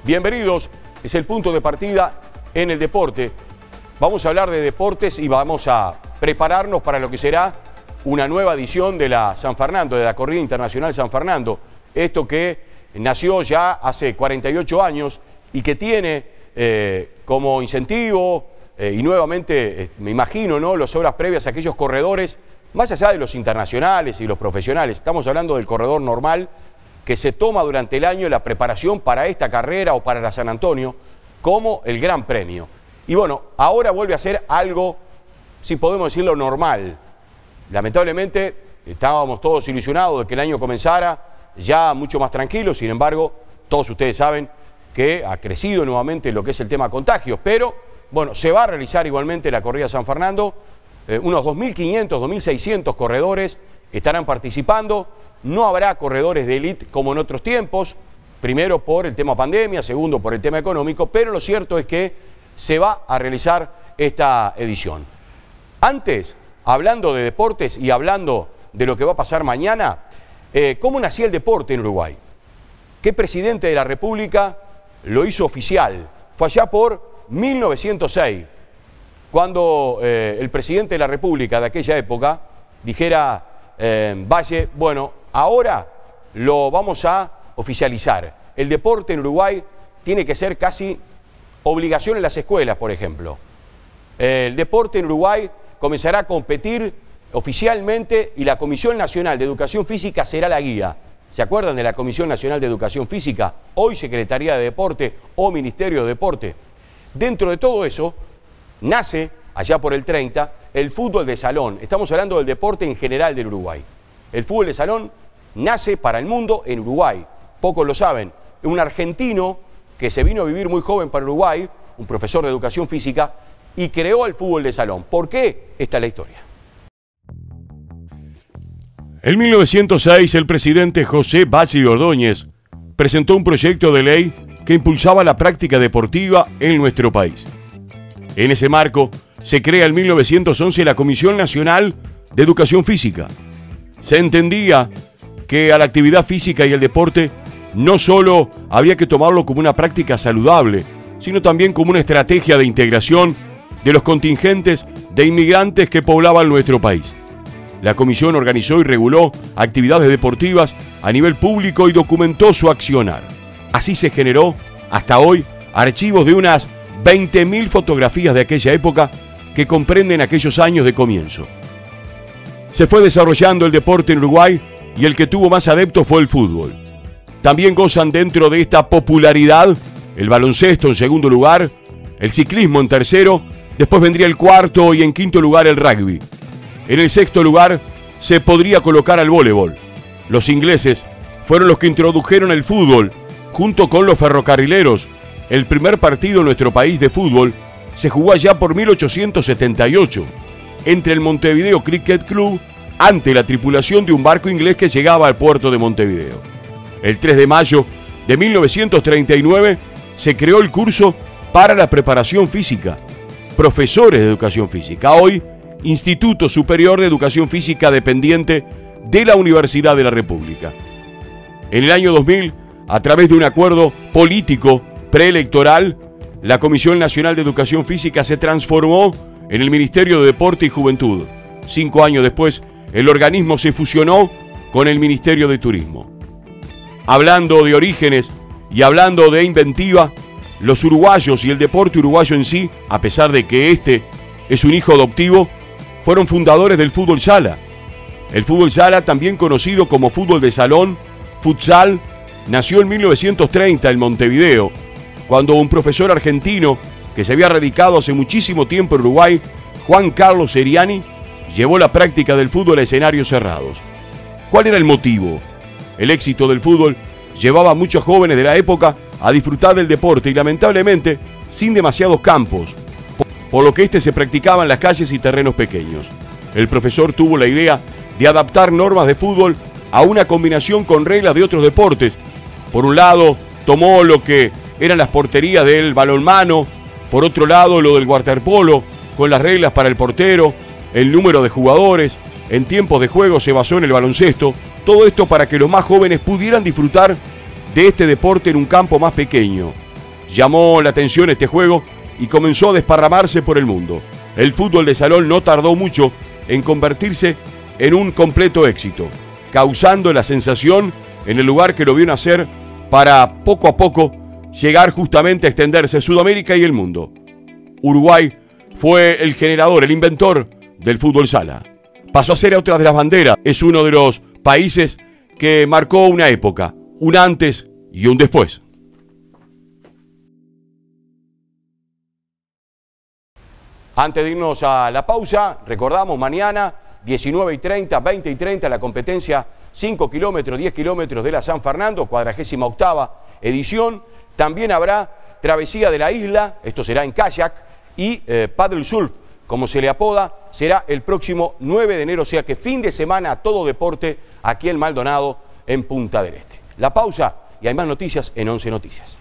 Bienvenidos, es el punto de partida en el deporte. Vamos a hablar de deportes y vamos a prepararnos para lo que será una nueva edición de la San Fernando, de la Corrida Internacional San Fernando. Esto que nació ya hace 48 años y que tiene como incentivo y nuevamente, me imagino, ¿no?, las obras previas a aquellos corredores, más allá de los internacionales y los profesionales. Estamos hablando del corredor normal que se toma durante el año la preparación para esta carrera o para la San Antonio como el Gran Premio. Y bueno, ahora vuelve a ser algo, si podemos decirlo, normal. Lamentablemente estábamos todos ilusionados de que el año comenzara ya mucho más tranquilo, sin embargo, todos ustedes saben que ha crecido nuevamente lo que es el tema contagios, pero bueno, se va a realizar igualmente la Corrida San Fernando, unos 2.500, 2.600 corredores estarán participando. No habrá corredores de élite como en otros tiempos, primero por el tema pandemia, segundo por el tema económico, pero lo cierto es que se va a realizar esta edición. Antes, hablando de deportes y hablando de lo que va a pasar mañana, ¿cómo nacía el deporte en Uruguay? ¿Qué presidente de la República lo hizo oficial? Fue allá por 1906, cuando el presidente de la República de aquella época dijera, Valle, bueno, ahora lo vamos a oficializar. El deporte en Uruguay tiene que ser casi obligación en las escuelas, por ejemplo. El deporte en Uruguay comenzará a competir oficialmente y la Comisión Nacional de Educación Física será la guía. ¿Se acuerdan de la Comisión Nacional de Educación Física? Hoy Secretaría de Deporte o Ministerio de Deporte. Dentro de todo eso, nace, allá por el 30, el fútbol de salón. Estamos hablando del deporte en general del Uruguay. El fútbol de salón nace para el mundo en Uruguay. Pocos lo saben. Un argentino que se vino a vivir muy joven para Uruguay, un profesor de educación física, y creó el fútbol de salón. ¿Por qué? Esta es la historia. En 1906, el presidente José Bacci Ordóñez presentó un proyecto de ley que impulsaba la práctica deportiva en nuestro país. En ese marco, se crea en 1911 la Comisión Nacional de Educación Física. Se entendía que a la actividad física y el deporte no solo habría que tomarlo como una práctica saludable, sino también como una estrategia de integración de los contingentes de inmigrantes que poblaban nuestro país. La comisión organizó y reguló actividades deportivas a nivel público y documentó su accionar. Así se generó, hasta hoy, archivos de unas 20.000 fotografías de aquella época que comprenden aquellos años de comienzo. Se fue desarrollando el deporte en Uruguay y el que tuvo más adeptos fue el fútbol. También gozan dentro de esta popularidad el baloncesto en segundo lugar, el ciclismo en tercero, después vendría el cuarto y en quinto lugar el rugby. En el sexto lugar se podría colocar al voleibol. Los ingleses fueron los que introdujeron el fútbol junto con los ferrocarrileros. El primer partido en nuestro país de fútbol se jugó allá por 1878 entre el Montevideo Cricket Club ante la tripulación de un barco inglés que llegaba al puerto de Montevideo. El 3 de mayo de 1939 se creó el curso para la preparación física, profesores de educación física, hoy Instituto Superior de Educación Física dependiente de la Universidad de la República. En el año 2000, a través de un acuerdo político preelectoral, la Comisión Nacional de Educación Física se transformó en el Ministerio de Deporte y Juventud. 5 años después, el organismo se fusionó con el Ministerio de Turismo. Hablando de orígenes y hablando de inventiva, los uruguayos y el deporte uruguayo en sí, a pesar de que este es un hijo adoptivo, fueron fundadores del fútbol sala. El fútbol sala, también conocido como fútbol de salón, futsal, nació en 1930 en Montevideo, cuando un profesor argentino que se había radicado hace muchísimo tiempo en Uruguay, Juan Carlos Seriani, llevó la práctica del fútbol a escenarios cerrados. ¿Cuál era el motivo? El éxito del fútbol llevaba a muchos jóvenes de la época a disfrutar del deporte y lamentablemente sin demasiados campos, por lo que este se practicaba en las calles y terrenos pequeños. El profesor tuvo la idea de adaptar normas de fútbol a una combinación con reglas de otros deportes. Por un lado, tomó lo que eran las porterías del balonmano, por otro lado lo del waterpolo, con las reglas para el portero, el número de jugadores, en tiempos de juego se basó en el baloncesto, todo esto para que los más jóvenes pudieran disfrutar de este deporte en un campo más pequeño. Llamó la atención este juego y comenzó a desparramarse por el mundo. El fútbol de salón no tardó mucho en convertirse en un completo éxito, causando la sensación en el lugar que lo vio nacer para poco a poco llegar justamente a extenderse Sudamérica y el mundo. Uruguay fue el generador, el inventor del fútbol sala. Pasó a ser otra de las banderas. Es uno de los países que marcó una época, un antes y un después. Antes de irnos a la pausa, recordamos mañana 19:30, 20:30 la competencia 5 kilómetros, 10 kilómetros de la San Fernando, 48ª edición. También habrá travesía de la isla, esto será en kayak, y paddle surf, como se le apoda, será el próximo 9 de enero, o sea que fin de semana a todo deporte aquí en Maldonado, en Punta del Este. La pausa y hay más noticias en 11 Noticias.